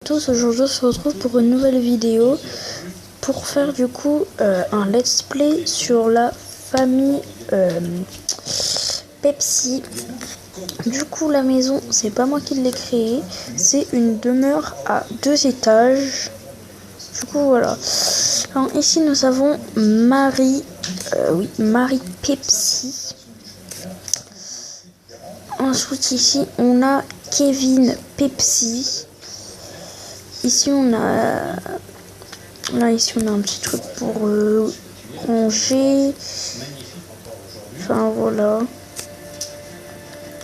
tous, aujourd'hui on se retrouve pour une nouvelle vidéo pour faire du coup un let's play sur la famille Pepsi. Du coup la maison, c'est pas moi qui l'ai créée, c'est une demeure à 2 étages. Du coup voilà. Alors ici nous avons Marie Pepsi. Ensuite ici on a Kevin Pepsi. Ici on a un petit truc pour ranger. Enfin voilà.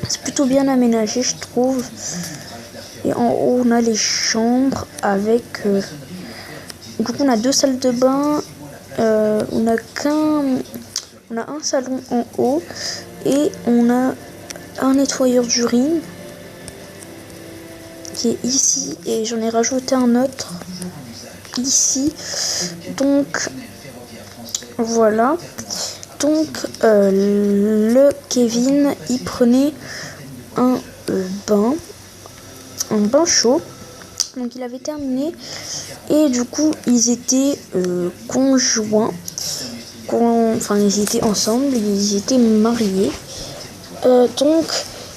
C'est plutôt bien aménagé je trouve. Et en haut on a les chambres avec du coup on a 2 salles de bain. On a un salon en haut et on a un nettoyeur d'urine qui est ici et j'en ai rajouté un autre ici. Donc voilà. Donc le Kevin il prenait un bain chaud. Donc il avait terminé et du coup ils étaient conjoints. Enfin ils étaient ensemble, ils étaient mariés.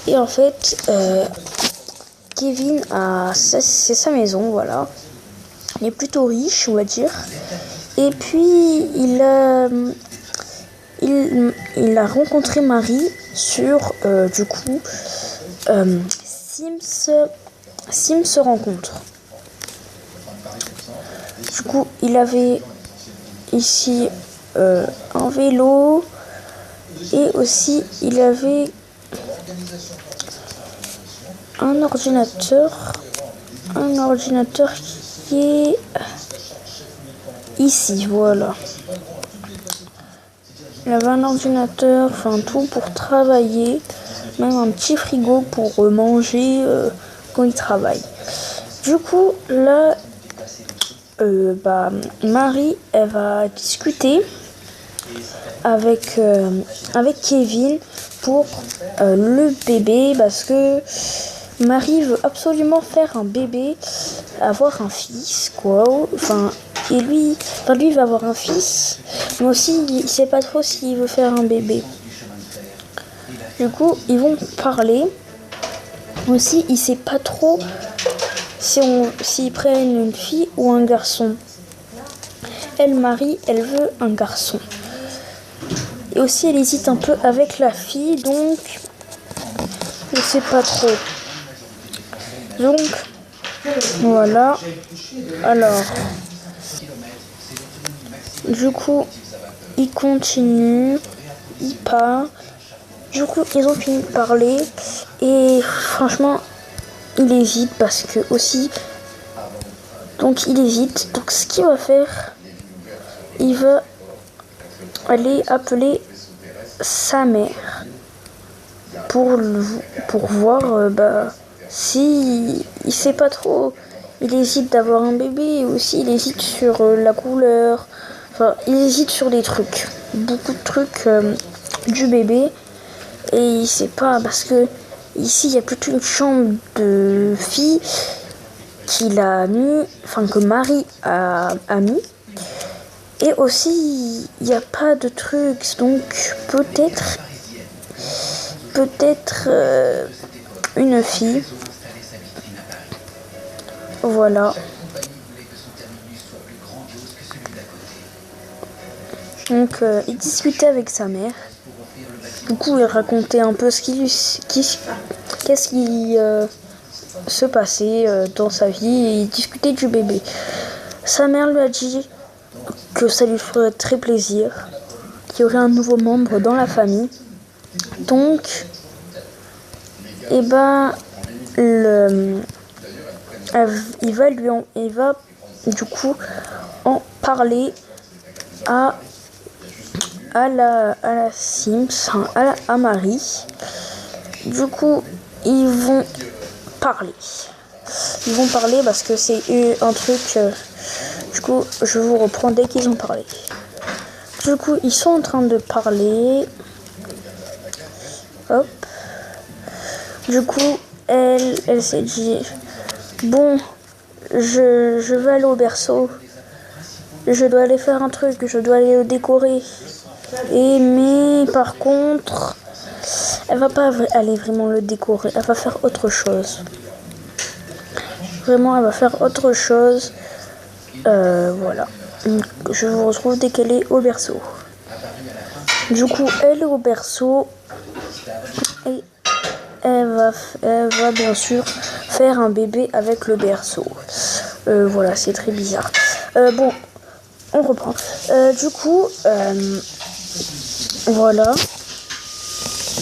Et en fait Kevin c'est sa maison, voilà. Il est plutôt riche, on va dire. Et puis il a rencontré Marie sur du coup Sims Rencontre. Du coup il avait ici un vélo et aussi il avait un ordinateur qui est ici, voilà. Il avait un ordinateur, enfin tout pour travailler, même un petit frigo pour manger quand il travaille. Du coup là Marie elle va discuter avec Kevin pour le bébé parce que Marie veut absolument faire un bébé, avoir un fils quoi. Enfin lui il va avoir un fils, mais aussi il sait pas trop s'il veut faire un bébé. Du coup ils vont parler. Aussi il sait pas trop s'ils prennent une fille ou un garçon. Marie elle veut un garçon. Et aussi elle hésite un peu avec la fille, donc je sais pas trop. Donc voilà. Alors du coup il continue, il part. Du coup ils ont fini de parler et franchement il hésite parce que aussi donc il hésite. Donc ce qu'il va faire, il va aller appeler sa mère pour voir si il sait pas trop. Il hésite d'avoir un bébé et aussi il hésite sur la couleur. Enfin il hésite sur des trucs, beaucoup de trucs du bébé et il sait pas parce que ici il y a plutôt une chambre de fille qu'il a mis, enfin que Marie a mis. Et aussi, il n'y a pas de trucs, donc peut-être une fille. Voilà. Donc, il discutait avec sa mère. Du coup, il racontait un peu qu'est-ce qui se passait dans sa vie et il discutait du bébé. Sa mère lui a dit que ça lui ferait très plaisir, qu'il y aurait un nouveau membre dans la famille. Donc, il va du coup en parler à la Sims, à Marie. Du coup, ils vont parler. Parce que c'est un truc. Du coup, je vous reprends dès qu'ils ont parlé. Du coup, ils sont en train de parler. Hop. Du coup, elle s'est dit, bon, je vais aller au berceau. Je dois aller faire un truc, je dois aller le décorer. Mais par contre, elle va pas aller vraiment le décorer, elle va faire autre chose. Vraiment, elle va faire autre chose. Voilà. Je vous retrouve dès qu'elle est au berceau. Du coup, elle est au berceau et elle va bien sûr faire un bébé avec le berceau. Voilà, c'est très bizarre. Bon, on reprend. Du coup, voilà.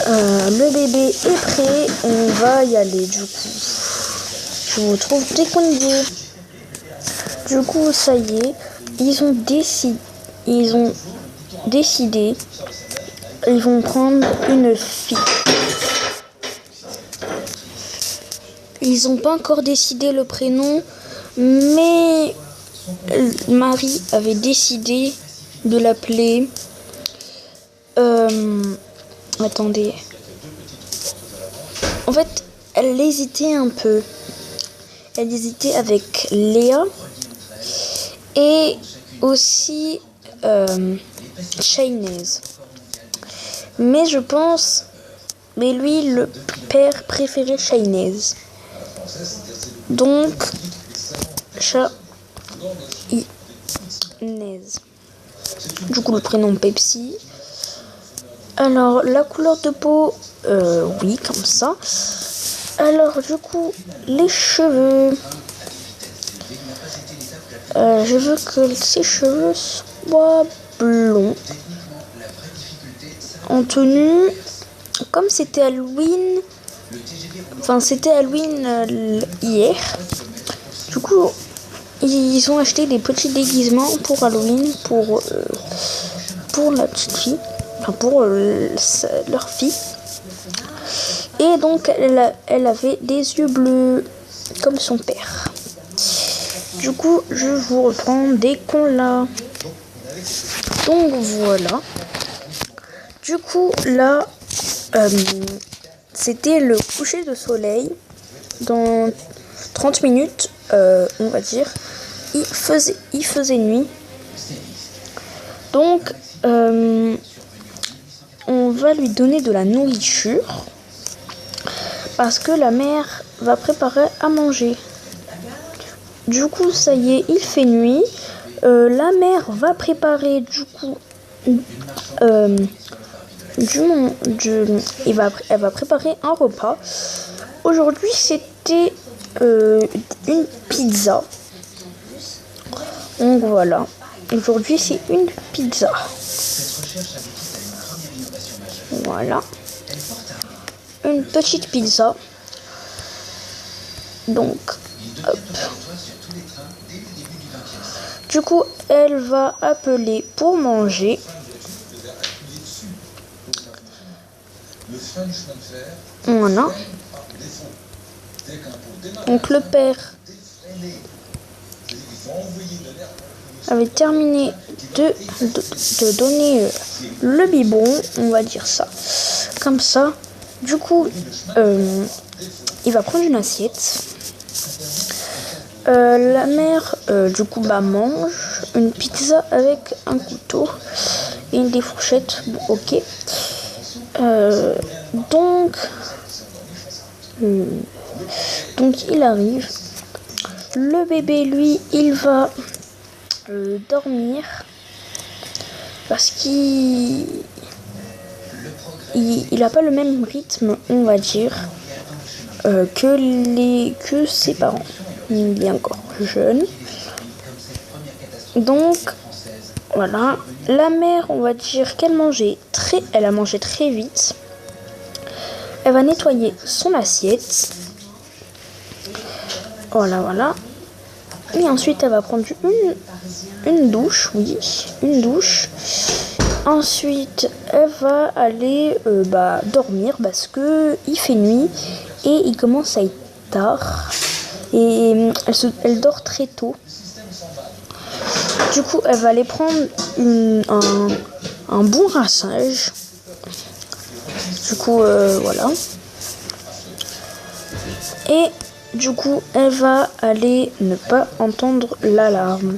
Le bébé est prêt. On va y aller du coup. Je vous retrouve dès qu'on y est. Du coup, ça y est. Ils ont décidé. Ils vont prendre une fille. Ils n'ont pas encore décidé le prénom. Mais Marie avait décidé de l'appeler... attendez. En fait, elle hésitait un peu. Elle hésitait avec Léa et aussi Chaynez. Mais je pense... Mais lui, le père préférait Chaynez. Donc, Chaynez. Du coup, le prénom Pepsi. Alors, la couleur de peau, oui, comme ça. Alors, du coup, les cheveux. Je veux que ses cheveux soient blonds. En tenue, comme c'était Halloween, hier. Du coup, ils ont acheté des petits déguisements pour Halloween pour la petite fille. Pour leur fille. Et donc elle avait des yeux bleus comme son père. Du coup, je vous reprends dès qu'on l'a. Donc voilà. Du coup là, c'était le coucher de soleil. Dans 30 minutes, on va dire, il faisait nuit. Donc on va lui donner de la nourriture parce que la mère va préparer à manger. Du coup, ça y est, il fait nuit. La mère va préparer du coup elle va préparer un repas. Aujourd'hui, c'était une pizza. Donc voilà. Aujourd'hui, c'est une pizza. Voilà. Une petite pizza. Donc, hop. Du coup, elle va appeler pour manger. Voilà. Donc le père avait terminé de donner le biberon, on va dire ça, comme ça. Du coup, il va prendre une assiette. La mère, du coup, mange une pizza avec un couteau et des fourchettes. Ok. Donc il arrive. Le bébé, lui, il va dormir parce qu'il n'a pas le même rythme, on va dire, que ses parents. Il est encore jeune. Donc voilà, la mère, on va dire qu'elle a mangé très vite. Elle va nettoyer son assiette. Voilà. Et ensuite, elle va prendre une douche, oui, une douche. Ensuite, elle va aller dormir parce que il fait nuit et il commence à être tard. Et elle dort très tôt. Du coup, elle va aller prendre un bon rinçage. Du coup, voilà. Et Du coup, elle va aller ne pas entendre l'alarme.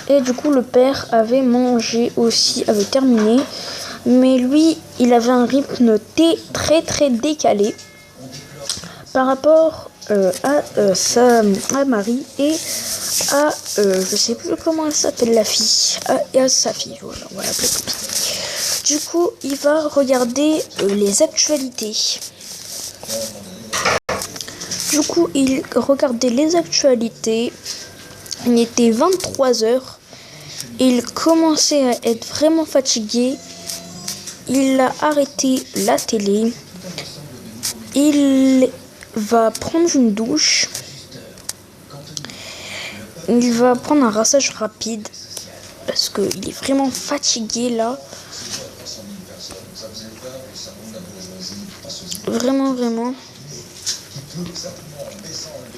Et du coup, le père avait mangé aussi, avait terminé. Mais lui, il avait un rythme très très décalé par rapport à Marie et à, je sais plus comment elle s'appelle la fille, et à sa fille, voilà, on va l'appeler comme ça. Du coup, il va regarder les actualités. Du coup, il regardait les actualités. Il était 23h. Il commençait à être vraiment fatigué. Il a arrêté la télé. Il va prendre une douche. Il va prendre un rinçage rapide parce qu'il est vraiment fatigué là. Vraiment, vraiment.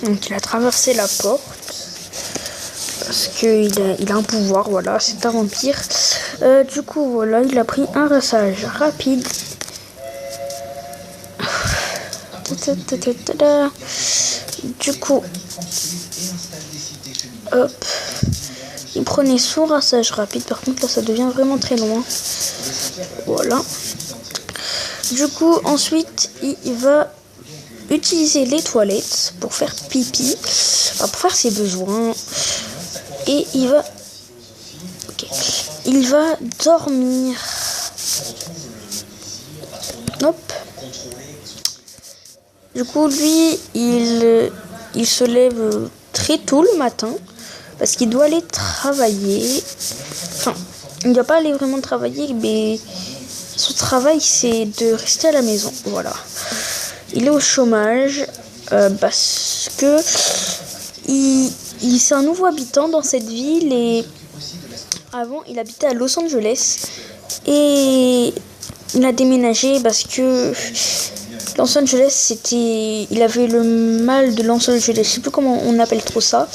Donc il a traversé la porte parce qu'il a un pouvoir, voilà, c'est un vampire. Du coup, voilà, il a pris un rinçage rapide. Du coup, hop, il prenait son rinçage rapide. Par contre, là, ça devient vraiment très loin. Voilà. Du coup, ensuite, il va utiliser les toilettes pour faire pipi, pour faire ses besoins. Et il va dormir. Hop. Du coup, lui, il se lève très tôt le matin parce qu'il doit aller travailler. Enfin, il ne doit pas aller vraiment travailler, mais son travail, c'est de rester à la maison. Voilà. Il est au chômage parce que c'est un nouveau habitant dans cette ville et avant, il habitait à Los Angeles et il a déménagé parce que Los Angeles, il avait le mal de Los Angeles, je sais plus comment on appelle trop ça.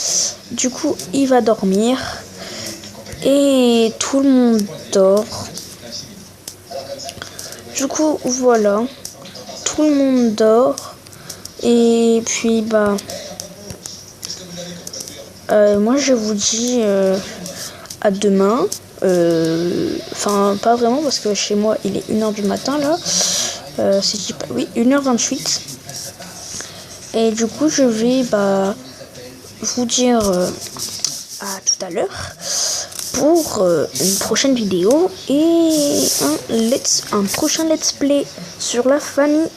Du coup, il va dormir et tout le monde dort. Du coup, voilà, tout le monde dort et puis moi je vous dis à demain. Enfin, pas vraiment parce que chez moi il est 1h du matin là. Oui, 1h28. Et du coup, je vais vous dire à tout à l'heure pour une prochaine vidéo et un prochain let's play sur la famille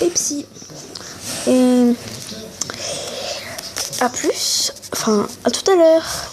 Pepsi. Et à plus, enfin à tout à l'heure.